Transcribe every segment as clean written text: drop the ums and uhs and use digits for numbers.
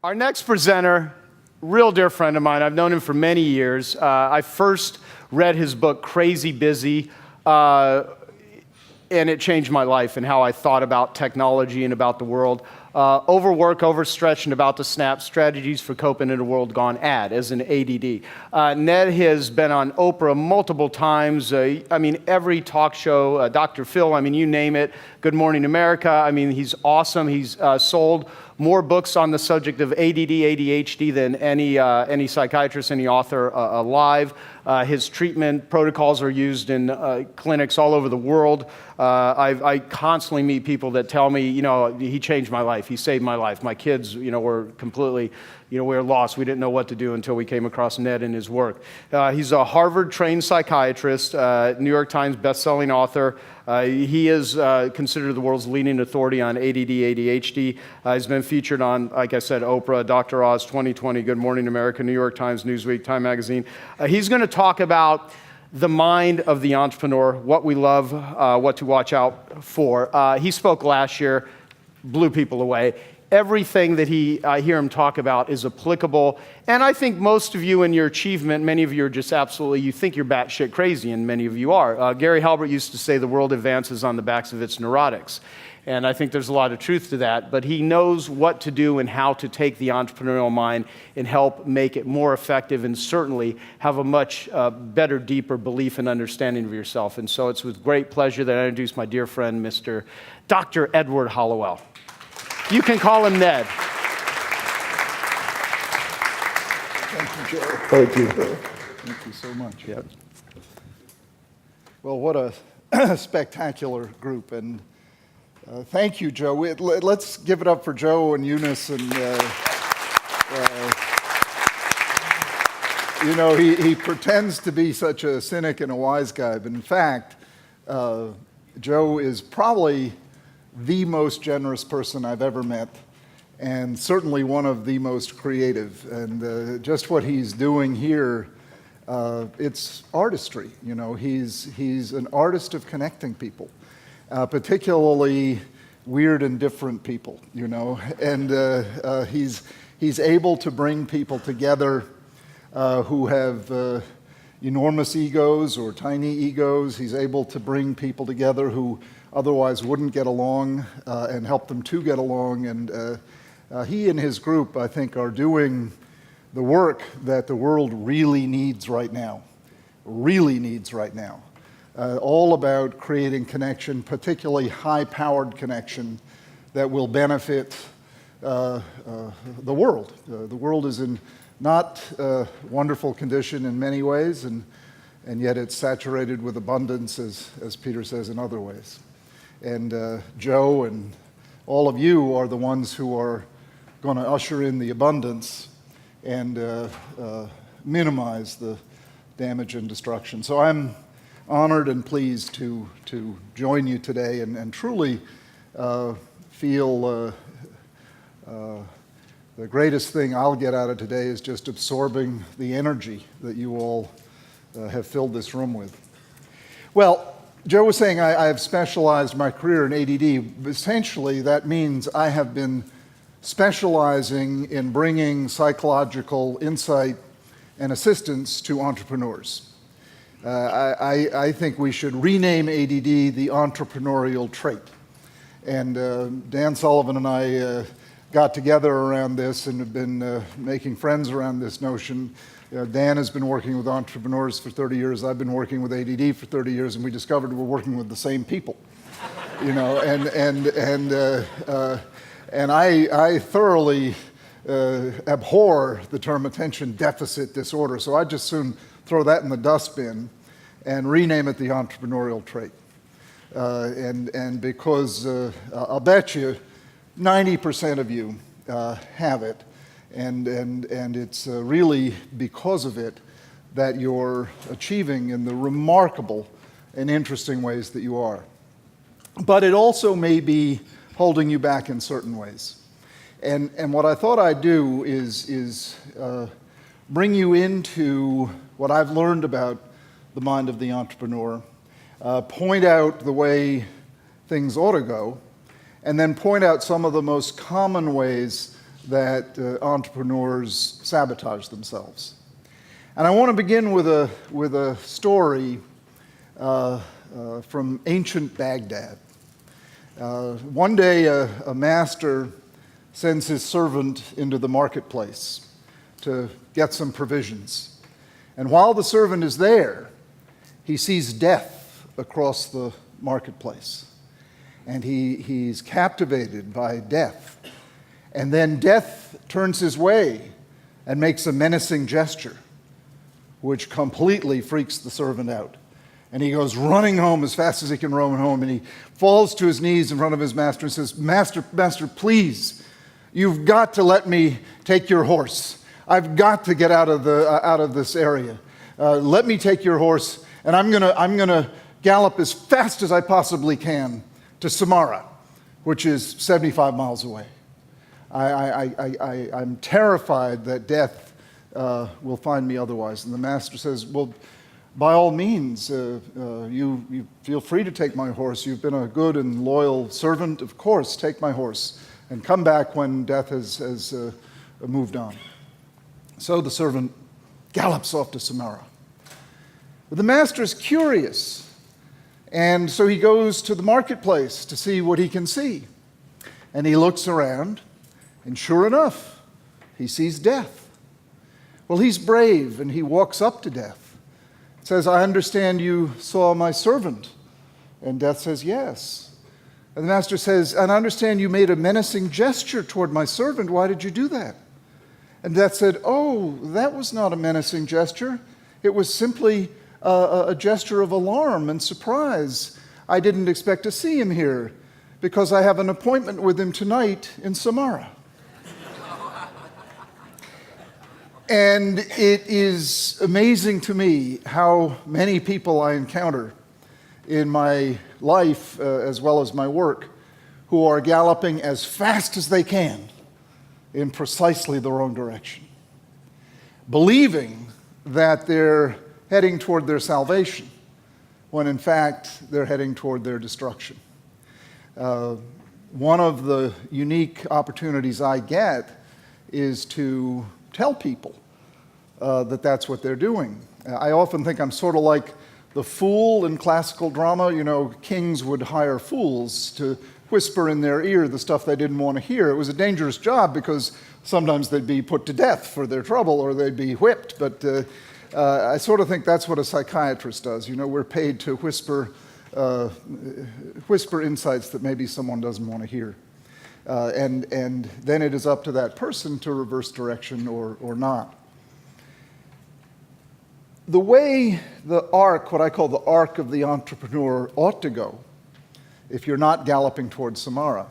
Our next presenter, real dear friend of mine. I've known him for many years. I first read his book, Crazy Busy, and it changed my life and how I thought about technology and about the world. Overwork, overstretched, and about to snap, strategies for coping in a world gone ad, as an ADD. Ned has been on Oprah multiple times. Every talk show, Dr. Phil, you name it. Good Morning America. He's awesome. He's sold more books on the subject of ADD, ADHD than any psychiatrist, any author alive. His treatment protocols are used in clinics all over the world. I constantly meet people that tell me, he changed my life. He saved my life. My kids, were completely, we were lost. We didn't know what to do until we came across Ned and his work. He's a Harvard-trained psychiatrist, New York Times best-selling author. He is considered the world's leading authority on ADD, ADHD. He's been featured on, like I said, Oprah, Dr. Oz, 2020, Good Morning America, New York Times, Newsweek, Time Magazine. He's going to talk about the mind of the entrepreneur, what we love, what to watch out for. He spoke last year, blew people away. Everything that I hear him talk about is applicable. And I think most of you in your achievement, many of you are just absolutely, you think you're batshit crazy, and many of you are. Gary Halbert used to say the world advances on the backs of its neurotics. And I think there's a lot of truth to that. But he knows what to do and how to take the entrepreneurial mind and help make it more effective and certainly have a much better, deeper belief and understanding of yourself. And so it's with great pleasure that I introduce my dear friend, Mr. Dr. Edward Hallowell. You can call him Ned. Thank you, Joe. Thank you. Thank you so much. Yep. Well, what a spectacular group. And thank you, Joe. Let's give it up for Joe and Eunice. And, he pretends to be such a cynic and a wise guy. But in fact, Joe is probably the most generous person I've ever met, and certainly one of the most creative. And just what he's doing here, it's artistry. He's an artist of connecting people, particularly weird and different people. And he's able to bring people together who have enormous egos or tiny egos. He's able to bring people together who otherwise wouldn't get along and help them to get along. And he and his group, I think, are doing the work that the world really needs right now. All about creating connection, particularly high-powered connection that will benefit the world. The world is in not a wonderful condition in many ways, and yet it's saturated with abundance, as Peter says, in other ways. And Joe and all of you are the ones who are going to usher in the abundance and minimize the damage and destruction. So I'm honored and pleased to join you today and truly feel the greatest thing I'll get out of today is just absorbing the energy that you all have filled this room with. Well, Joe was saying I have specialized my career in ADD. Essentially, that means I have been specializing in bringing psychological insight and assistance to entrepreneurs. I think we should rename ADD the entrepreneurial trait. And Dan Sullivan and I got together around this and have been making friends around this notion. Dan has been working with entrepreneurs for 30 years. I've been working with ADD for 30 years, and we discovered we're working with the same people. And I thoroughly abhor the term attention deficit disorder. So I'd just soon throw that in the dustbin and rename it the entrepreneurial trait. And because I'll bet you 90% of you have it. And it's really because of it that you're achieving in the remarkable and interesting ways that you are. But it also may be holding you back in certain ways. And what I thought I'd do is bring you into what I've learned about the mind of the entrepreneur, point out the way things ought to go, and then point out some of the most common ways that entrepreneurs sabotage themselves. And I want to begin with a story from ancient Baghdad. One day, a master sends his servant into the marketplace to get some provisions. And while the servant is there, he sees death across the marketplace. And he's captivated by death. And then death turns his way and makes a menacing gesture, which completely freaks the servant out. And he goes running home as fast as he can run home, and he falls to his knees in front of his master and says, Master, please, you've got to let me take your horse. I've got to get out of this area. Let me take your horse, and I'm gonna gallop as fast as I possibly can to Samarra, which is 75 miles away. I'm terrified that death will find me otherwise. And the master says, well, by all means, you feel free to take my horse. You've been a good and loyal servant. Of course, take my horse and come back when death has moved on. So the servant gallops off to Samarra. But the master is curious, and so he goes to the marketplace to see what he can see. And he looks around, and sure enough, he sees death. Well, he's brave, and he walks up to death. Says, I understand you saw my servant. And death says, yes. And the master says, and I understand you made a menacing gesture toward my servant. Why did you do that? And death said, oh, that was not a menacing gesture. It was simply a gesture of alarm and surprise. I didn't expect to see him here because I have an appointment with him tonight in Samarra. And it is amazing to me how many people I encounter in my life, as well as my work, who are galloping as fast as they can in precisely the wrong direction, believing that they're heading toward their salvation, when in fact they're heading toward their destruction. One of the unique opportunities I get is to tell people that that's what they're doing. I often think I'm sort of like the fool in classical drama. You know, kings would hire fools to whisper in their ear the stuff they didn't want to hear. It was a dangerous job because sometimes they'd be put to death for their trouble or they'd be whipped. But I sort of think that's what a psychiatrist does. You know, we're paid to whisper insights that maybe someone doesn't want to hear. And then it is up to that person to reverse direction or not. The way the arc, what I call the arc of the entrepreneur, ought to go, if you're not galloping towards Samarra,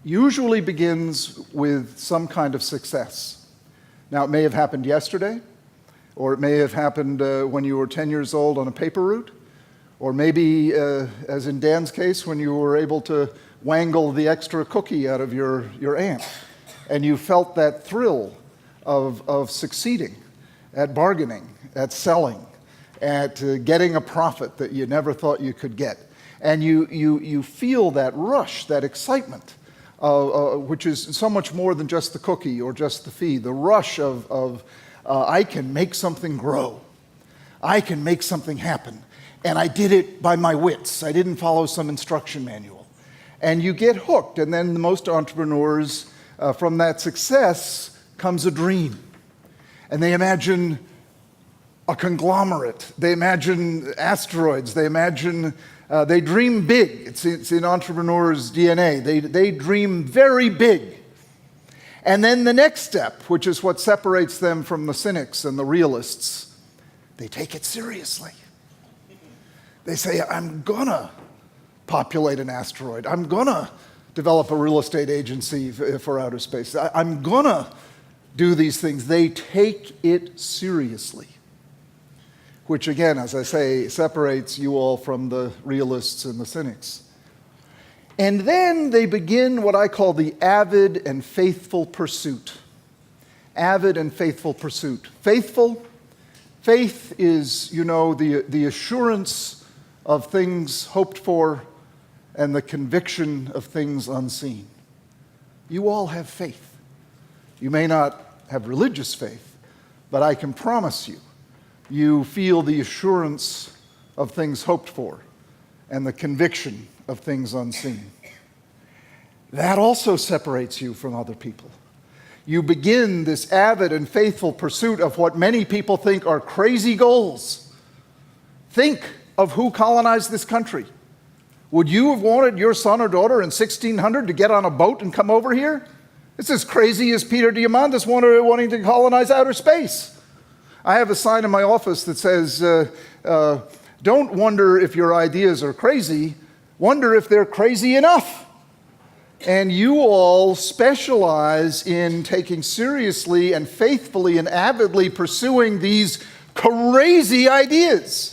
usually begins with some kind of success. Now, it may have happened yesterday, or it may have happened when you were 10 years old on a paper route, or maybe, as in Dan's case, when you were able to wangle the extra cookie out of your aunt, and you felt that thrill of succeeding at bargaining, at selling, at getting a profit that you never thought you could get. And you feel that rush, that excitement, which is so much more than just the cookie or just the fee, the rush of I can make something grow. I can make something happen. And I did it by my wits. I didn't follow some instruction manual. And you get hooked. And then most entrepreneurs, from that success comes a dream. And they imagine a conglomerate. They imagine asteroids. They imagine, they dream big. It's in entrepreneurs' DNA. They dream very big. And then the next step, which is what separates them from the cynics and the realists, they take it seriously. They say, I'm gonna populate an asteroid. I'm gonna develop a real estate agency for outer space. I'm gonna do these things. They take it seriously, which again, as I say, separates you all from the realists and the cynics. And then they begin what I call the avid and faithful pursuit. Avid and faithful pursuit. Faith is, you know, the assurance of things hoped for and the conviction of things unseen. you all have faith. You may not have religious faith, but I can promise you, you feel the assurance of things hoped for and the conviction of things unseen. That also separates you from other people. You begin this avid and faithful pursuit of what many people think are crazy goals. Think of who colonized this country. Would you have wanted your son or daughter in 1600 to get on a boat and come over here? It's as crazy as Peter Diamandis wanting to colonize outer space. I have a sign in my office that says, don't wonder if your ideas are crazy, wonder if they're crazy enough. And you all specialize in taking seriously and faithfully and avidly pursuing these crazy ideas.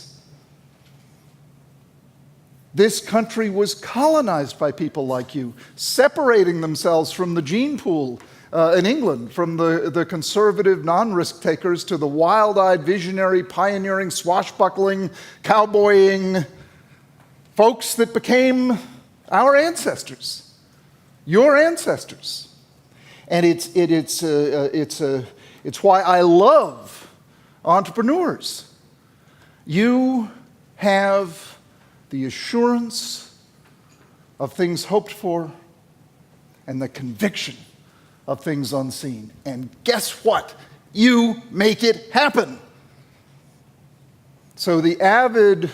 This country was colonized by people like you, separating themselves from the gene pool in England, from the conservative non-risk takers to the wild-eyed, visionary, pioneering, swashbuckling, cowboying folks that became our ancestors, your ancestors. And it's why I love entrepreneurs. You have the assurance of things hoped for and the conviction of things unseen. And guess what? You make it happen. So the avid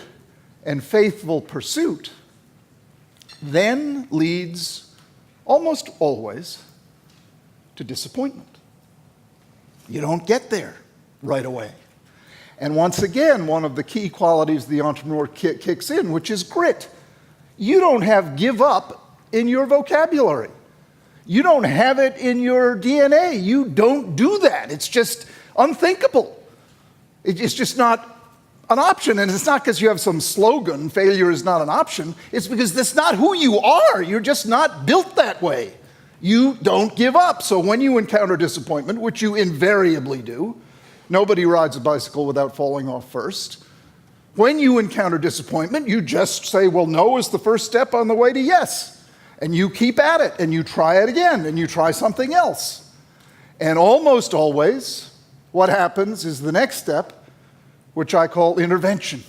and faithful pursuit then leads almost always to disappointment. You don't get there right away. And once again, one of the key qualities the entrepreneur kicks in, which is grit. You don't have give up in your vocabulary. You don't have it in your DNA. You don't do that. It's just unthinkable. It's just not an option. And it's not because you have some slogan, failure is not an option. It's because that's not who you are. You're just not built that way. You don't give up. So when you encounter disappointment, which you invariably do, nobody rides a bicycle without falling off first. When you encounter disappointment, you just say, well, no is the first step on the way to yes. And you keep at it, and you try it again, and you try something else. And almost always, what happens is the next step, which I call intervention.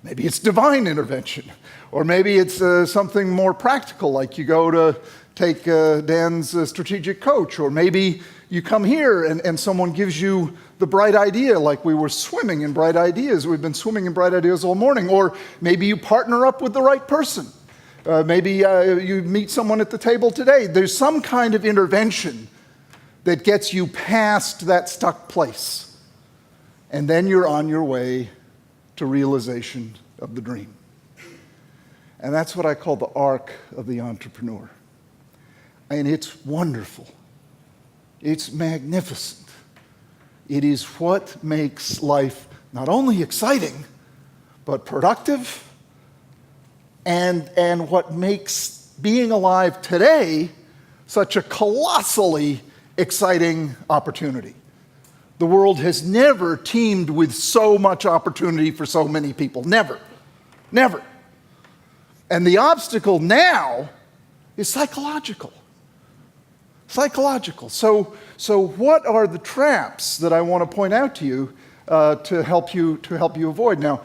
Maybe it's divine intervention, or maybe it's something more practical, like you go to take Dan's strategic coach, or maybe you come here and someone gives you the bright idea, like we were swimming in bright ideas. We've been swimming in bright ideas all morning. Or maybe you partner up with the right person. Maybe you meet someone at the table today. There's some kind of intervention that gets you past that stuck place. And then you're on your way to realization of the dream. And that's what I call the arc of the entrepreneur. And it's wonderful. It's magnificent. It is what makes life not only exciting, but productive, and what makes being alive today such a colossally exciting opportunity. The world has never teemed with so much opportunity for so many people. Never. Never. And the obstacle now is psychological. Psychological. So what are the traps that I want to point out to you to help you avoid? Now,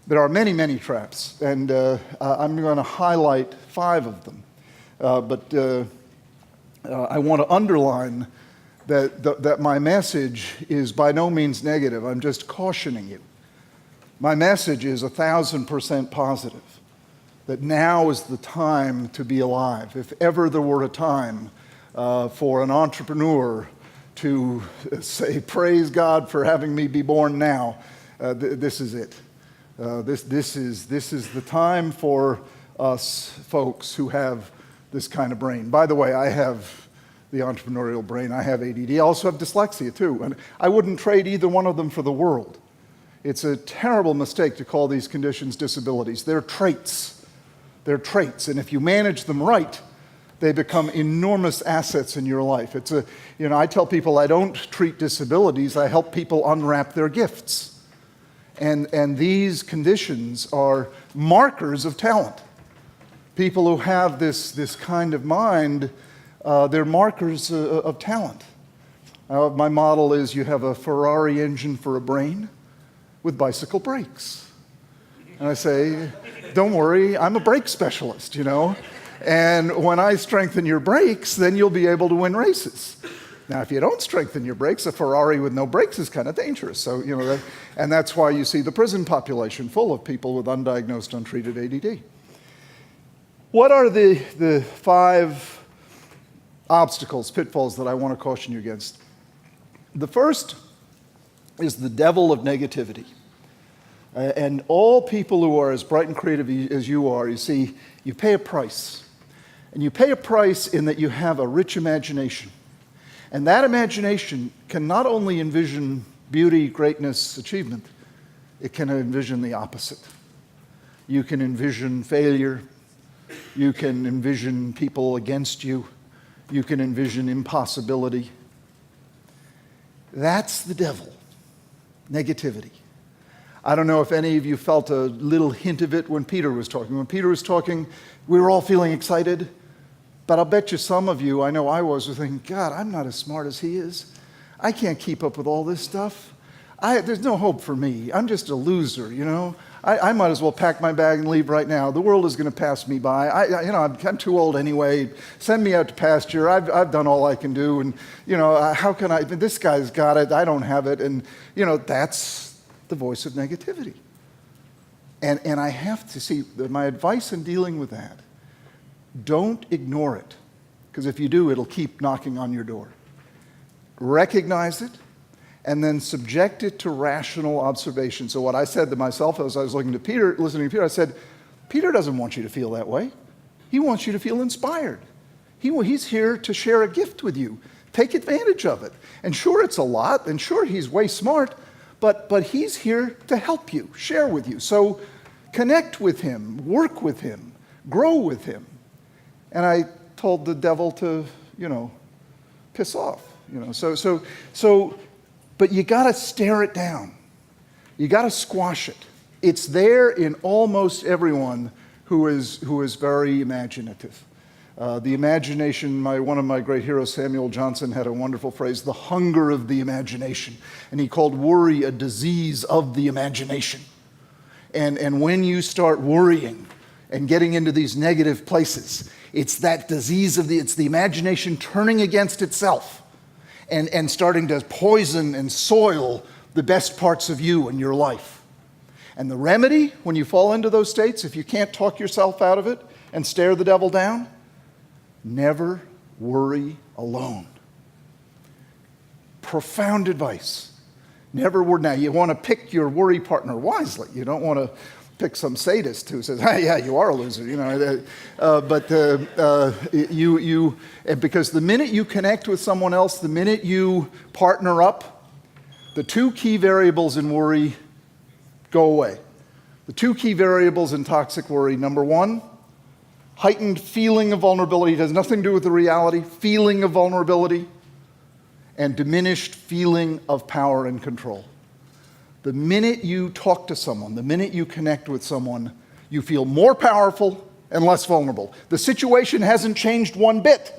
there are many, many traps, and I'm going to highlight 5 of them. But I want to underline that my message is by no means negative. I'm just cautioning you. My message is 1,000% positive, that now is the time to be alive. If ever there were a time for an entrepreneur to say, praise God for having me be born now, this is it. This is the time for us folks who have this kind of brain. By the way, I have the entrepreneurial brain. I have ADD. I also have dyslexia too, and I wouldn't trade either one of them for the world. It's a terrible mistake to call these conditions disabilities. They're traits. They're traits, and if you manage them right, they become enormous assets in your life. I tell people I don't treat disabilities, I help people unwrap their gifts. And these conditions are markers of talent. People who have this kind of mind They're markers of talent. My model is you have a Ferrari engine for a brain with bicycle brakes. And I say, don't worry, I'm a brake specialist, you know. And when I strengthen your brakes, then you'll be able to win races. Now, if you don't strengthen your brakes, a Ferrari with no brakes is kind of dangerous. So, you know, and that's why you see the prison population full of people with undiagnosed, untreated ADD. What are the 5 obstacles, pitfalls that I want to caution you against? The first is the devil of negativity. And all people who are as bright and creative as you are, you see, you pay a price. And you pay a price in that you have a rich imagination. And that imagination can not only envision beauty, greatness, achievement, it can envision the opposite. You can envision failure. You can envision people against you. You can envision impossibility. That's the devil, negativity. I don't know if any of you felt a little hint of it when Peter was talking. When Peter was talking, we were all feeling excited. But I'll bet you some of you, I know I was thinking, God, I'm not as smart as he is. I can't keep up with all this stuff. There's no hope for me. I'm just a loser, you know. I might as well pack my bag and leave right now. The world is going to pass me by. I'm too old anyway. Send me out to pasture. I've done all I can do. And, you know, how can I? This guy's got it. I don't have it. And, you know, that's the voice of negativity. And I have to see, my advice in dealing with that, don't ignore it, because if you do, it'll keep knocking on your door. Recognize it, and then subject it to rational observation. So what I said to myself as I was listening to Peter, I said, Peter doesn't want you to feel that way. He wants you to feel inspired. He's here to share a gift with you. Take advantage of it. And sure, it's a lot, and sure, he's way smart, but he's here to help you, share with you. So connect with him, work with him, grow with him. And I told the devil to, you know, piss off. You know, but you got to stare it down. You got to squash it. It's there in almost everyone who is very imaginative. The imagination, one of my great heroes, Samuel Johnson, had a wonderful phrase, the hunger of the imagination. And he called worry a disease of the imagination. And when you start worrying and getting into these negative places, it's that disease it's the imagination turning against itself and starting to poison and soil the best parts of you and your life. And the remedy, when you fall into those states, if you can't talk yourself out of it and stare the devil down, never worry alone. Profound advice. Never worry. Now, you want to pick your worry partner wisely. You don't want to pick some sadist who says, "Hey, yeah, you are a loser," you know. Because the minute you connect with someone else, the minute you partner up, the 2 key variables in worry go away. The 2 key variables in toxic worry: number 1, heightened feeling of vulnerability. It has nothing to do with the reality. Feeling of vulnerability, and diminished feeling of power and control. The minute you talk to someone, the minute you connect with someone, you feel more powerful and less vulnerable. The situation hasn't changed one bit.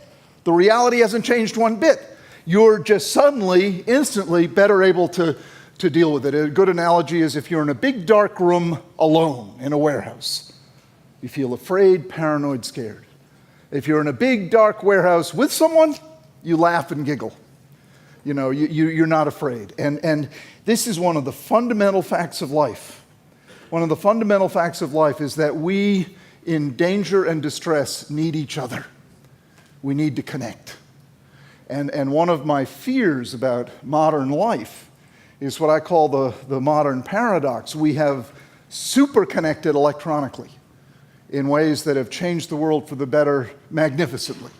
The reality hasn't changed one bit. You're just suddenly, instantly better able to deal with it. A good analogy is if you're in a big dark room alone in a warehouse. You feel afraid, paranoid, scared. If you're in a big dark warehouse with someone, you laugh and giggle. You know, you're not afraid. And this is one of the fundamental facts of life. One of the fundamental facts of life is that we, in danger and distress, need each other. We need to connect. And one of my fears about modern life is what I call the modern paradox. We have super connected electronically in ways that have changed the world for the better magnificently.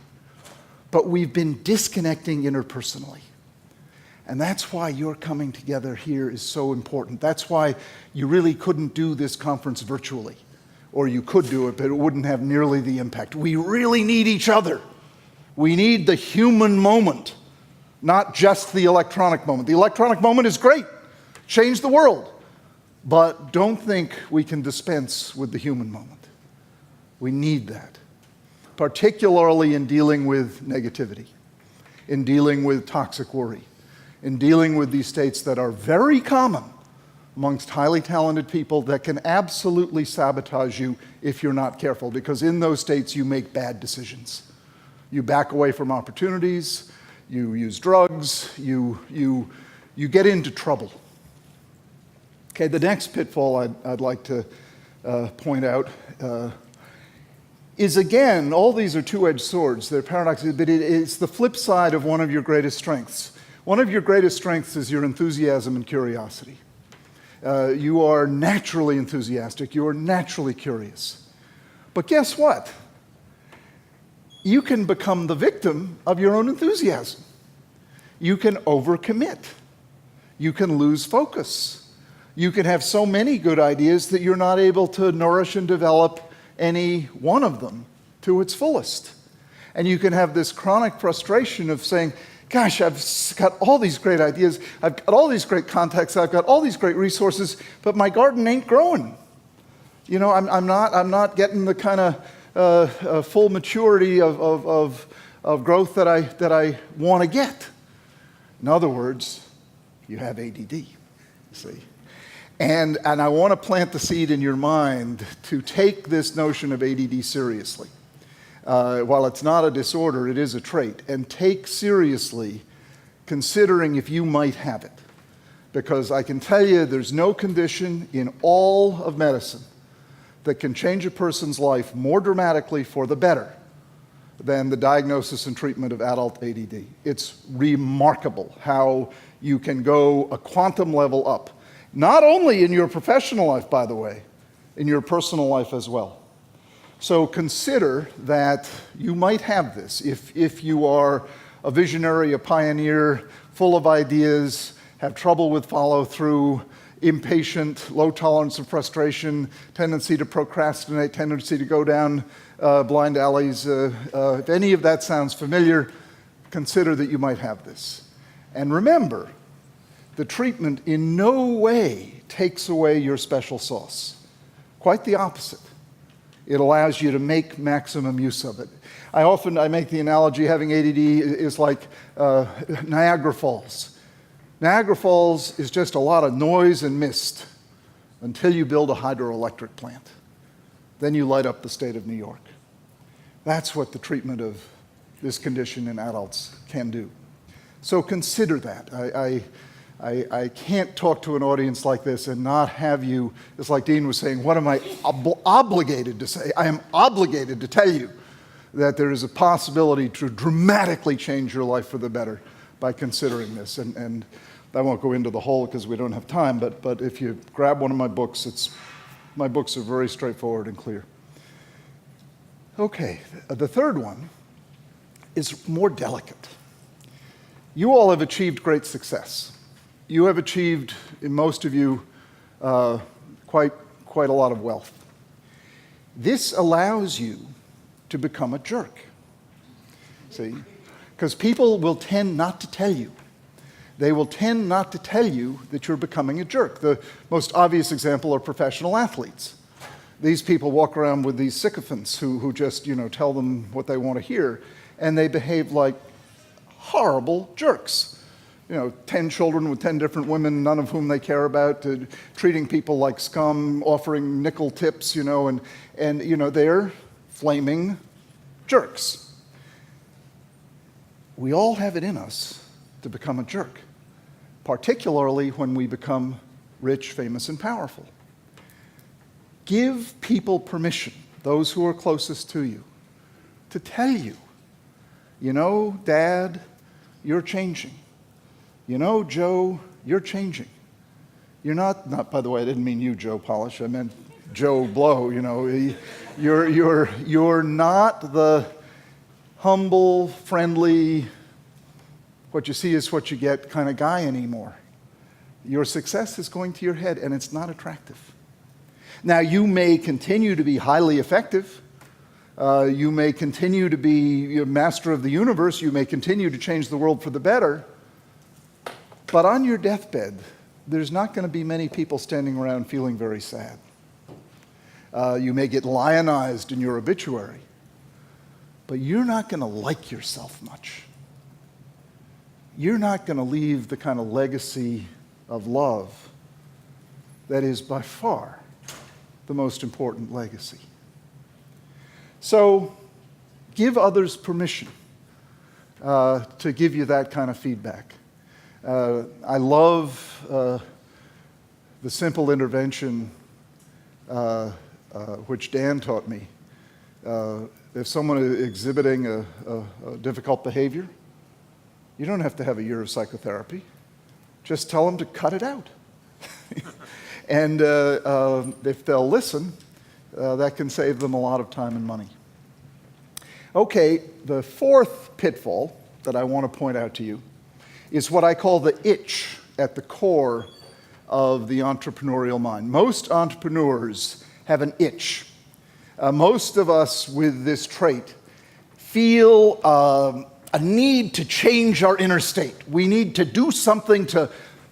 But we've been disconnecting interpersonally. And that's why your coming together here is so important. That's why you really couldn't do this conference virtually. Or you could do it, but it wouldn't have nearly the impact. We really need each other. We need the human moment, not just the electronic moment. The electronic moment is great, change the world. But don't think we can dispense with the human moment. We need that. particularly in dealing with negativity, in dealing with toxic worry, in dealing with these states that are very common amongst highly talented people that can absolutely sabotage you if you're not careful, because in those states you make bad decisions. You back away from opportunities, you use drugs, you get into trouble. Okay, the next pitfall I'd like to point out is, again, all these are two-edged swords. They're paradoxes, but it's the flip side of one of your greatest strengths. One of your greatest strengths is your enthusiasm and curiosity. You are naturally enthusiastic. You are naturally curious. But guess what? You can become the victim of your own enthusiasm. You can overcommit. You can lose focus. You can have so many good ideas that you're not able to nourish and develop any one of them to its fullest. And you can have this chronic frustration of saying, gosh, I've got all these great ideas, I've got all these great contacts, I've got all these great resources, but my garden ain't growing. You know, I'm not getting the kind of full maturity of growth that I want to get. In other words, you have ADD, you see. And I want to plant the seed in your mind to take this notion of ADD seriously. While it's not a disorder, it is a trait. And take seriously considering if you might have it. Because I can tell you there's no condition in all of medicine that can change a person's life more dramatically for the better than the diagnosis and treatment of adult ADD. It's remarkable how you can go a quantum level up. Not only in your professional life, by the way, in your personal life as well. So consider that you might have this. If you are a visionary, a pioneer, full of ideas, have trouble with follow-through, impatient, low tolerance of frustration, tendency to procrastinate, tendency to go down blind alleys, if any of that sounds familiar, consider that you might have this. And remember, the treatment in no way takes away your special sauce. Quite the opposite. It allows you to make maximum use of it. I make the analogy having ADD is like Niagara Falls. Niagara Falls is just a lot of noise and mist until you build a hydroelectric plant. Then you light up the state of New York. That's what the treatment of this condition in adults can do. So consider that. I can't talk to an audience like this and not have you, it's like Dean was saying, what am I obligated to say? I am obligated to tell you that there is a possibility to dramatically change your life for the better by considering this. And I won't go into the whole because we don't have time, but if you grab one of my books, my books are very straightforward and clear. Okay, the third one is more delicate. You all have achieved great success. You have achieved, in most of you, quite a lot of wealth. This allows you to become a jerk. See? Because people will tend not to tell you. They will tend not to tell you that you're becoming a jerk. The most obvious example are professional athletes. These people walk around with these sycophants who just, tell them what they want to hear, and they behave like horrible jerks. 10 children with 10 different women, none of whom they care about, treating people like scum, offering nickel tips, and they're flaming jerks. We all have it in us to become a jerk, particularly when we become rich, famous, and powerful. Give people permission, those who are closest to you, to tell you, Dad, you're changing. Joe, you're changing. You're not, by the way, I didn't mean you, Joe Polish. I meant Joe Blow, You're not the humble, friendly, what you see is what you get kind of guy anymore. Your success is going to your head, and it's not attractive. Now, you may continue to be highly effective. You may continue to be master of the universe. You may continue to change the world for the better. But on your deathbed, there's not going to be many people standing around feeling very sad. You may get lionized in your obituary. but you're not going to like yourself much. You're not going to leave the kind of legacy of love that is by far the most important legacy. So give others permission to give you that kind of feedback. I love the simple intervention which Dan taught me. If someone is exhibiting a difficult behavior, you don't have to have a year of psychotherapy. Just tell them to cut it out. And if they'll listen, that can save them a lot of time and money. Okay, the fourth pitfall that I want to point out to you is what I call the itch at the core of the entrepreneurial mind. Most entrepreneurs have an itch. Most of us with this trait feel a need to change our inner state. We need to do something to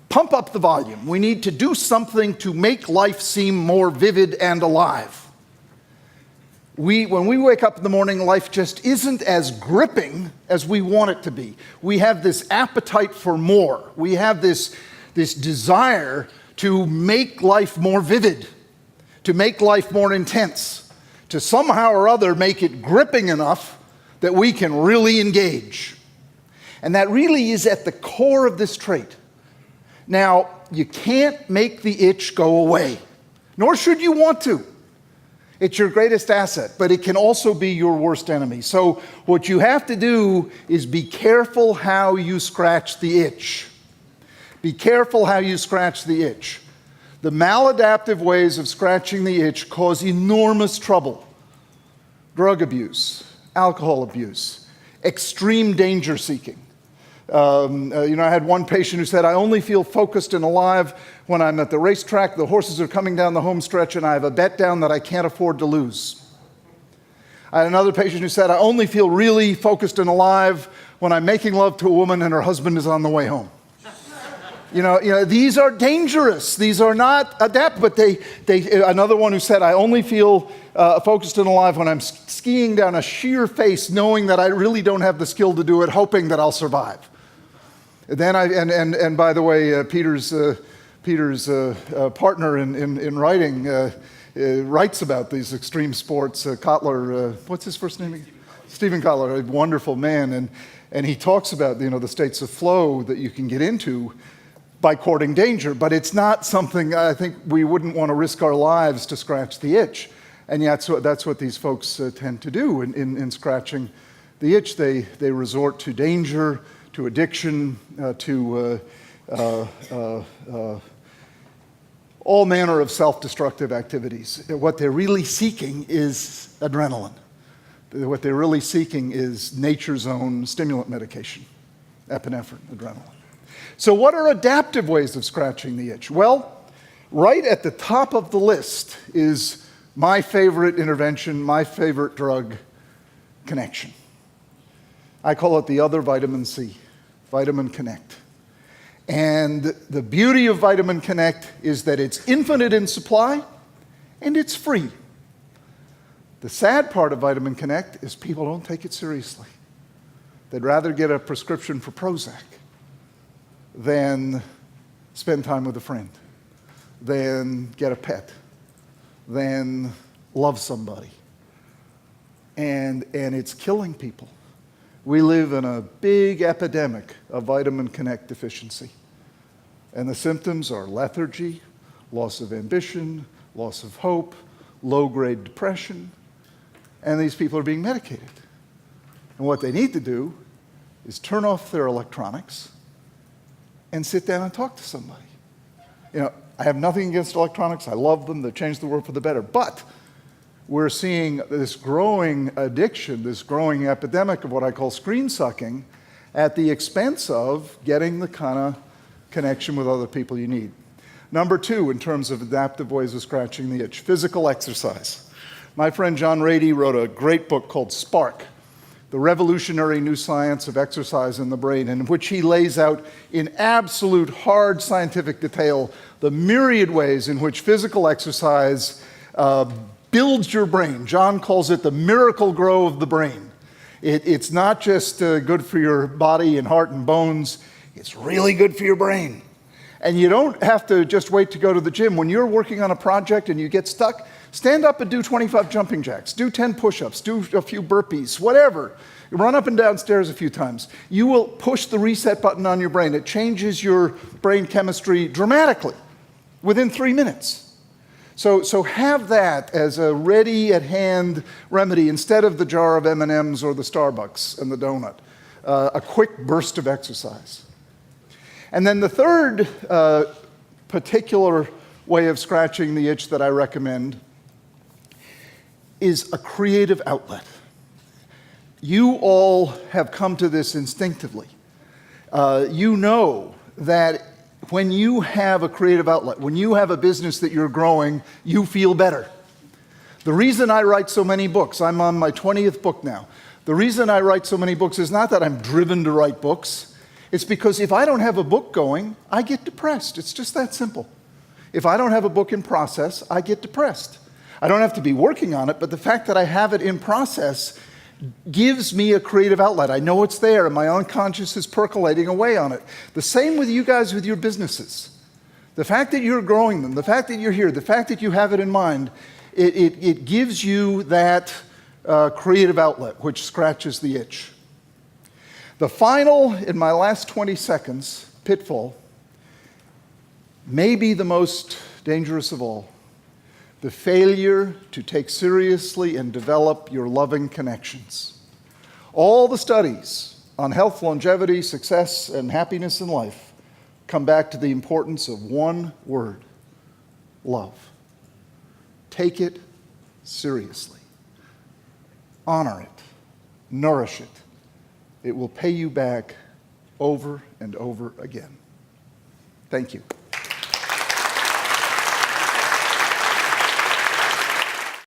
pump up the volume. We need to do something to make life seem more vivid and alive. When we wake up in the morning, life just isn't as gripping as we want it to be. We have this appetite for more. We have this desire to make life more vivid, to make life more intense, to somehow or other make it gripping enough that we can really engage. And that really is at the core of this trait. Now, you can't make the itch go away, nor should you want to. It's your greatest asset, but it can also be your worst enemy. So what you have to do is be careful how you scratch the itch. Be careful how you scratch the itch. The maladaptive ways of scratching the itch cause enormous trouble. Drug abuse, alcohol abuse, extreme danger seeking. I had one patient who said, I only feel focused and alive when I'm at the racetrack, the horses are coming down the home stretch, and I have a bet down that I can't afford to lose. I had another patient who said, I only feel really focused and alive when I'm making love to a woman and her husband is on the way home. These are dangerous. These are not adapt, but another one who said, I only feel focused and alive when I'm skiing down a sheer face, knowing that I really don't have the skill to do it, hoping that I'll survive. Then by the way, Peter's partner in writing writes about these extreme sports. Kotler, what's his first name? Stephen Kotler, a wonderful man, and he talks about the states of flow that you can get into by courting danger, but it's not something I think we wouldn't want to risk our lives to scratch the itch. And yet that's what these folks tend to do in scratching the itch. They resort to danger, to addiction, to all manner of self-destructive activities. What they're really seeking is adrenaline. What they're really seeking is nature's own stimulant medication, epinephrine, adrenaline. So what are adaptive ways of scratching the itch? Well, right at the top of the list is my favorite intervention, my favorite drug, connection. I call it the other vitamin C, Vitamin Connect. And the beauty of Vitamin Connect is that it's infinite in supply and it's free. The sad part of Vitamin Connect is people don't take it seriously. They'd rather get a prescription for Prozac than spend time with a friend, than get a pet, than love somebody. And it's killing people. We live in a big epidemic of Vitamin Connect deficiency. And the symptoms are lethargy, loss of ambition, loss of hope, low-grade depression, and these people are being medicated. And what they need to do is turn off their electronics and sit down and talk to somebody. I have nothing against electronics. I love them. They've changed the world for the better. But we're seeing this growing addiction, this growing epidemic of what I call screen sucking at the expense of getting the kind of connection with other people you need. Number two, in terms of adaptive ways of scratching the itch, physical exercise. My friend John Rady wrote a great book called Spark, The Revolutionary New Science of Exercise in the Brain, in which he lays out in absolute hard scientific detail the myriad ways in which physical exercise builds your brain. John calls it the miracle grow of the brain. It's not just good for your body and heart and bones, it's really good for your brain. And you don't have to just wait to go to the gym. When you're working on a project and you get stuck, stand up and do 25 jumping jacks, do 10 push-ups, do a few burpees, whatever. Run up and down stairs a few times. You will push the reset button on your brain. It changes your brain chemistry dramatically within 3 minutes. So have that as a ready-at-hand remedy instead of the jar of M&Ms or the Starbucks and the donut. A quick burst of exercise. And then the third particular way of scratching the itch that I recommend is a creative outlet. You all have come to this instinctively. You know that when you have a creative outlet, when you have a business that you're growing, you feel better. The reason I write so many books, I'm on my 20th book now. The reason I write so many books is not that I'm driven to write books. It's because if I don't have a book going, I get depressed. It's just that simple. If I don't have a book in process, I get depressed. I don't have to be working on it, but the fact that I have it in process gives me a creative outlet. I know it's there, and my unconscious is percolating away on it. The same with you guys with your businesses. The fact that you're growing them, the fact that you're here, the fact that you have it in mind, it gives you that creative outlet, which scratches the itch. The final, in my last 20 seconds, pitfall, may be the most dangerous of all. The failure to take seriously and develop your loving connections. All the studies on health, longevity, success, and happiness in life come back to the importance of one word: love. Take it seriously. Honor it. Nourish it. It will pay you back over and over again. Thank you.